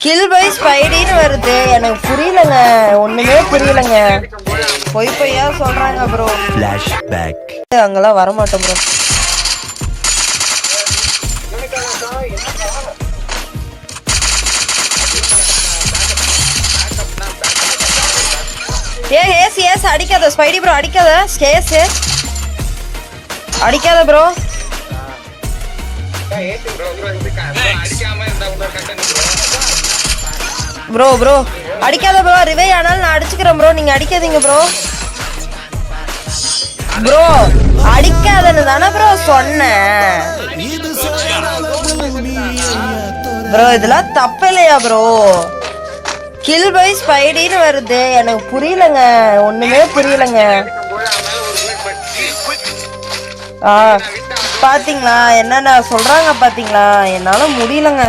Kill by ஸ்பைடின்னு வருது. எனக்கு புரியலங்க, ஒண்ணுமே புரியலங்க. பொய்யா சொல்றாங்க ப்ரோ. ஃபிளாஷ்பேக். அங்கெல்லாம் வரமாட்டோம் ப்ரோ. ஏஸ் அடிக்காத ஸ்பைடி ப்ரோ, அடிக்காத. ஸ்கேஸ் அடிக்காத ப்ரோ. ப்ரோ ப்ரோ அடிக்காத ப்ரோ. ரிவை ஆனாலும் நான் அடிச்சுக்கிறேன் ப்ரோ, நீங்க அடிக்காதீங்க ப்ரோ. ப்ரோ அடிக்காதன்னு தானே ப்ரோ சொன்னேன் ப்ரோ. இதெல்லாம் தப்பு இல்லையா ப்ரோ? கில் பை ஸ்பைடின்னு வருது. எனக்கு புரியலங்க, ஒண்ணுமே புரியலங்க. பாத்தீங்களா என்னென்ன சொல்றாங்க பாத்தீங்களா? என்னால முடியலங்க.